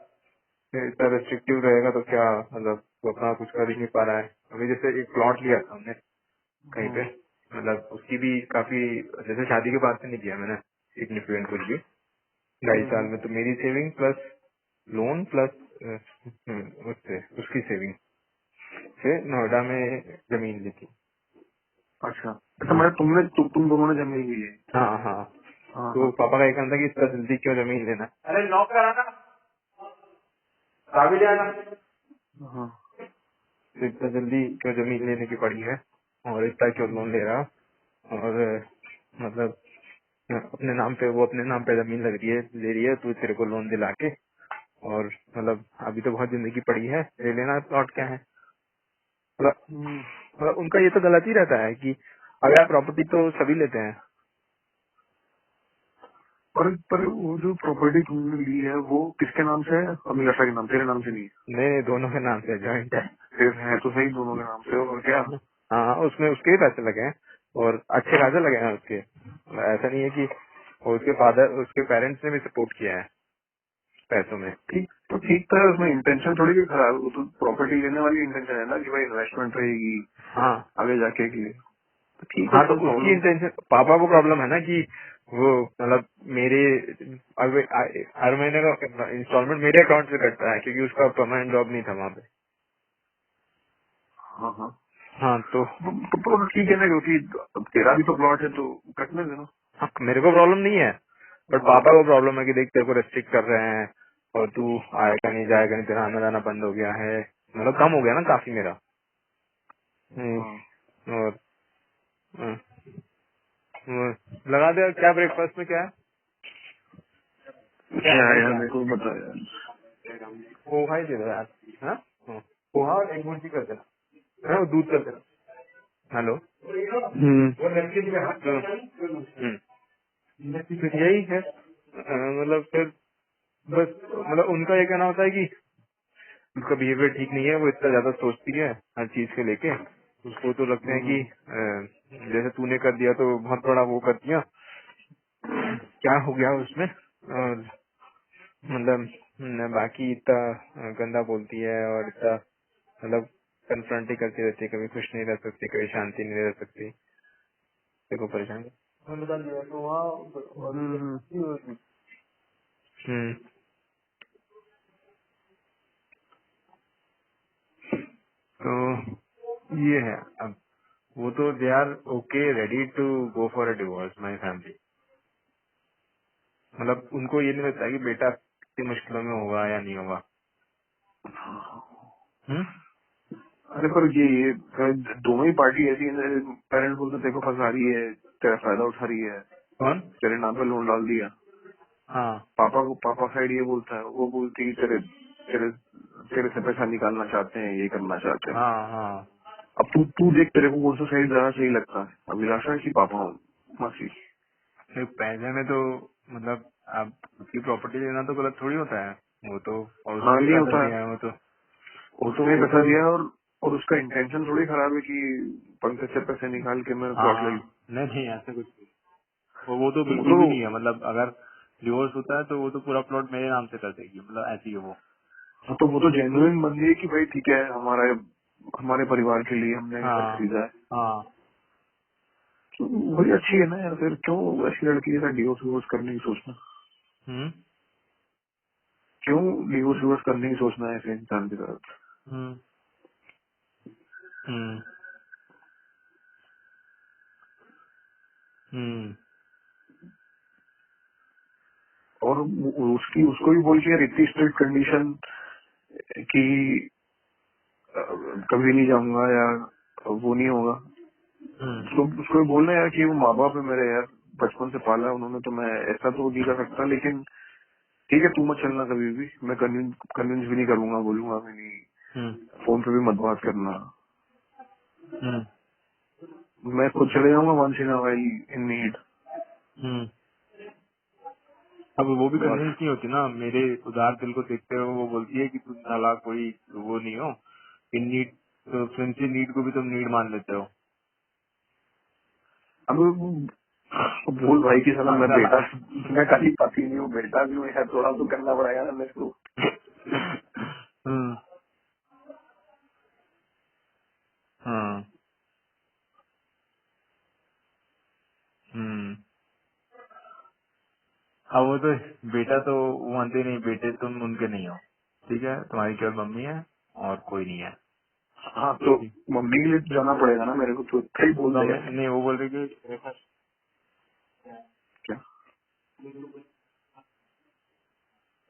इतना रेस्ट्रिक्टिव रहेगा तो क्या, मतलब वो अपना कुछ कर ही नहीं पा रहा है। अभी जैसे एक प्लॉट लिया था हमने कहीं पे, मतलब उसकी भी काफी, जैसे शादी के बाद से नहीं किया मैंने सिग्निफिकेंट कुछ भी, 2.5 साल में, तो मेरी सेविंग प्लस लोन प्लस उससे उसकी सेविंग से नोएडा में जमीन ली थी। अच्छा अच्छा, हाँ मैं तुम दोनों ने जमीन ली है। हाँ हाँ। हाँ तो हाँ पापा का ये कहना था कि इतना जल्दी क्यों जमीन लेना, अरे नॉक कराना, चाबी ले आना, हाँ। तो इतना जल्दी क्यों जमीन लेने की पड़ी है और इतना क्यों लोन ले रहा, और मतलब अपने नाम पे, वो अपने नाम पे जमीन लग रही है ले रही है, तू तेरे को लोन दिला के, और मतलब अभी तो बहुत जिंदगी पड़ी है, ले लेना प्लॉट क्या है। मतलब मतलब उनका ये तो गलत ही रहता है कि अगर प्रॉपर्टी तो सभी लेते हैं। पर वो जो प्रॉपर्टी तुमने ली है वो किसके नाम से है, अभिलाषा के नाम, तेरे नाम से नहीं है। नहीं नहीं, दोनों के नाम से जॉइंट है। फिर है तो सही दोनों के नाम से, और क्या। हाँ उसमें उसके ही पैसे लगे हैं और अच्छे खासे लगे हैं उसके, ऐसा नहीं है कि, और उसके फादर उसके पेरेंट्स ने भी सपोर्ट किया है पैसों में। ठीक तो ठीक था, उसमें इंटेंशन थोड़ी भी खराब, वो तो प्रॉपर्टी लेने वाली इंटेंशन है ना कि भाई इन्वेस्टमेंट रहेगी हाँ आगे जाके के लिए, तो ठीक है, हाँ, तो कोई उसकी प्रॉब्लम। इंटेंशन, पापा को प्रॉब्लम है ना कि वो मतलब मेरे हर महीने का इंस्टॉलमेंट मेरे अकाउंट से कटता है क्योंकि उसका परमानेंट जॉब नहीं था वहाँ पे। हाँ हाँ। हाँ तो तो ठीक है ना, क्योंकि अब तेरा भी तो प्लॉट है तो कटने देना। हाँ, मेरे को प्रॉब्लम नहीं है, बट हाँ पापा को प्रॉब्लम है कि देख तेरे को रेस्ट्रिक्ट कर रहे हैं और तू आएगा नहीं जाएगा नहीं, तेरा आना जाना बंद हो गया है, मतलब कम हो गया ना काफी मेरा। हाँ। और हम्म, लगा दे क्या ब्रेकफास्ट में क्या है, क्या क्या है है भाई यार, क्या मेरे है, को बता यार। पोहा ही दे दो यार। हाँ पोहा और एक भुर्जी कर देना, हाँ, वो दूध कर देना। हेलो, वो नमकीन में हाथ दो। तो यही है मतलब फिर बस, मतलब उनका ये कहना होता है कि उसका बिहेवियर ठीक नहीं है, वो इतना ज्यादा सोचती है हर चीज को लेके, उसको तो लगता है कि जैसे तूने कर दिया तो बहुत बड़ा वो कर दिया, क्या हो गया उसमें, और मतलब बाकी इतना गंदा बोलती है और इतना मतलब कन्फ्रंट ही करती रहती है, कभी खुश नहीं रह सकती, कभी शांति नहीं रह सकती, देखो परेशान हम्म। तो ये है अब, वो तो they are okay ready to go for a divorce my family. मतलब उनको ये नहीं लगता कि बेटा कितनी मुश्किलों में होगा या नहीं होगा। हम्म? अरे पर ये दोनों ही पार्टी ऐसी है, पेरेंट्स बोलते तेरे को फंसा रही है, तेरा फायदा उठा रही है, कौन? तेरे नाम पे लोन डाल दिया। हाँ पापा साइड ये बोलता है, वो बोलती है तेरे तेरे तेरे से पैसा निकालना चाहते हैं, ये करना चाहते हैं। हाँ हाँ। अब तू देख तेरे को कौन सा साइड ज्यादा सही लगता है, अभिलाषा की पापा मासी। नहीं, पैसे में तो मतलब आप उसकी प्रॉपर्टी लेना तो गलत थोड़ी होता है वो तो, और उसने हाँ भी नहीं पैसा होता है, दिया है वो तो। वो तो उसने वो पैसा तो दिया और उसका इंटेंशन थोड़ी खराब है कि पंकज से पैसे निकाल के मैं प्लॉट ले हाँ लूं। नहीं नहीं ऐसा कुछ नहीं। वो तो वो बिल्कुल भी नहीं है। तो मतलब अगर डिवोर्स होता है तो वो तो पूरा प्लॉट मेरे नाम से कर देगी, मतलब ऐसी है वो। हाँ, तो वो तो जेन्युइन बंदी है कि भाई ठीक है, हमारे परिवार के लिए हमने घर हाँ खरीदा है, हाँ। तो वही अच्छी है ना यार। फिर क्यों ऐसी लड़की के साथ डिवोर्स विवोर्स करने की सोचना, हम्म क्यों डिवोर्स विवोर्स करने की सोचना है ऐसे इंसान के साथ। हम्म हम्म हम्म और उसको भी बोल के यार इतनी स्ट्रिक्ट कंडीशन कि अ, कभी नहीं जाऊंगा या वो नहीं होगा। हम्म उसको भी बोलना यार कि वो माँ बाप है मेरे यार, बचपन से पाला है उन्होंने, तो मैं ऐसा तो नहीं कर सकता, लेकिन ठीक है तू मत चलना कभी भी, मैं कन्विंस भी नहीं करूंगा, बोलूंगा भी नहीं, हम्म फोन पे भी मत बात करना, हम्म मैं खुद चले जाऊंगा once in a while in need. Hmm. अब वो भी बस। कन्विंस नहीं होती ना, मेरे उदार दिल को देखते हुए वो बोलती है कि तुम साला कोई वो नहीं हो, इन नीड फ्रेंडशिप नीड को भी तुम नीड मान लेते हो। अब बोल भाई की सलाह, हाँ, मैं साला। बेटा, मैं खाली पति नहीं हूँ, बेटा भी हूँ यार, थोड़ा तो करना पड़ेगा ना मेरे को। हम्म हाँ हम्म। अब वो तो बेटा तो वो मानते नहीं, बेटे तुम उनके नहीं हो, ठीक है, तुम्हारी केवल मम्मी है और कोई नहीं है। हाँ तो ठीक। मम्मी के लिए तो जाना पड़ेगा ना मेरे को, तो सही बोल तो दे हमें यार। नहीं, वो बोल रही कि क्या?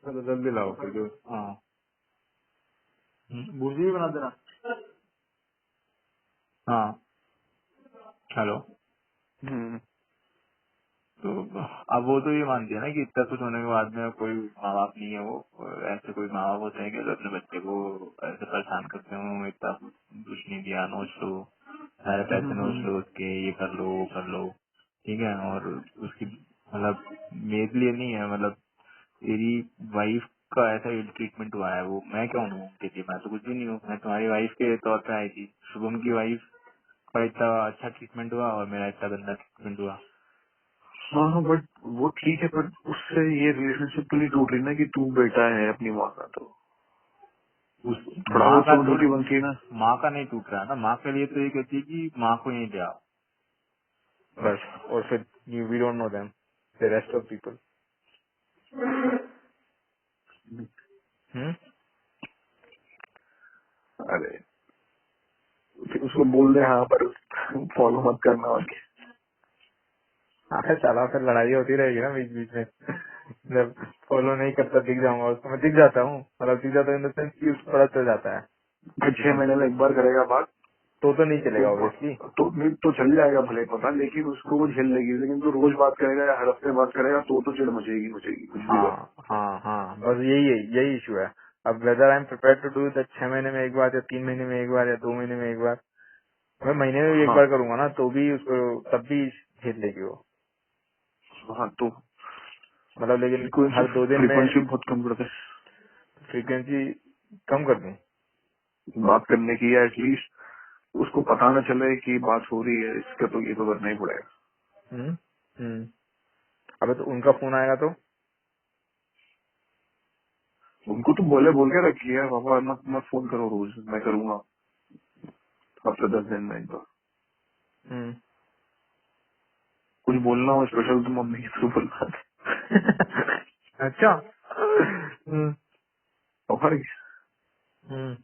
चलो जल्दी लाओ फिर जो। हाँ भुर्जी भी बना देना। हाँ हेलो। हम्म। तो अब वो तो ये मानती है ना कि इतना कुछ होने के बाद में कोई माँ बाप नहीं है वो, ऐसे कोई माँ बाप होते हैं कि जो अपने बच्चे को ऐसे परेशान करते हो, इतना कुछ नहीं दिया, नोच लो, सारे पैसे नोच लो उसके, ये कर लो वो कर लो, ठीक है। और उसकी मतलब मेरे लिए नहीं है, मतलब तेरी वाइफ का ऐसा ट्रीटमेंट हुआ है, वो मैं क्या हूँ उनके लिए, मैं तो कुछ भी नहीं हूँ, मैं तुम्हारी वाइफ के तौर पे आई थी। शुभम की वाइफ का इतना अच्छा ट्रीटमेंट हुआ और मेरा इतना गंदा ट्रीटमेंट हुआ। हाँ बट वो ठीक है, पर उससे ये रिलेशनशिप तो नहीं टूट रही ना कि तू बेटा है अपनी माँ का, तो उस थोड़ा माँ बहुत का सिक्योरिटी बनती है ना। माँ का नहीं टूट रहा है ना, माँ के लिए तो ये कहती है कि माँ को यहीं ले आओ बस, और फिर we don't know them the rest of people. Hmm. अरे फिर उसको बोल दे हाँ, पर फॉलो मत करना और क्या। अरे साला फिर लड़ाई होती रहेगी ना बीच बीच में। जब फॉलो नहीं करता दिख जाऊंगा उसको, मैं दिख जाता हूँ, मतलब दिख जाता हूँ इन द सेंस कि उसको पता चल जाता है भाई कि 6 महीने में एक बार करेगा बात तो नहीं तो चलेगा ऑब्वियसली। नहीं तो चल जाएगा भले पता, लेकिन उसको वो झेल लेगी, लेकिन तो रोज बात करेगा या हर हफ्ते बात करेगा तो चिड़ मचेगी मचेगी कुछ भी कर। हाँ हाँ हाँ, बस यही इशू है। अब whether I am prepare to do that 6 महीने में एक बार या 3 महीने में एक बार या 2 महीने में एक बार, मैं महीने में भी एक हाँ बार करूंगा ना तो भी उसको तब भी झेल लेगी वो, हाँ तो मतलब। लेकिन फ्रीक्वेंसी हर 2 दिन में फ्रीक्वेंसी बहुत कम करते फ्रीक्वेंसी कम कर दूं। हैं बात करने की, या एटलीस्ट उसको पता न चले कि बात हो रही है, इसका तो ये तो करना ही पड़ेगा। हम्म हम्म। अबे तो उनका फोन आएगा तो उनको तो बोल के रखी है, पापा मत मत फोन करो रोज, मैं करूंगा हफ्ते 10 दिन में एक बार। हम्म। कुछ बोलना हो स्पेशल तो मम्मी के थ्रू बोलना। अच्छा। हम्म और हम्म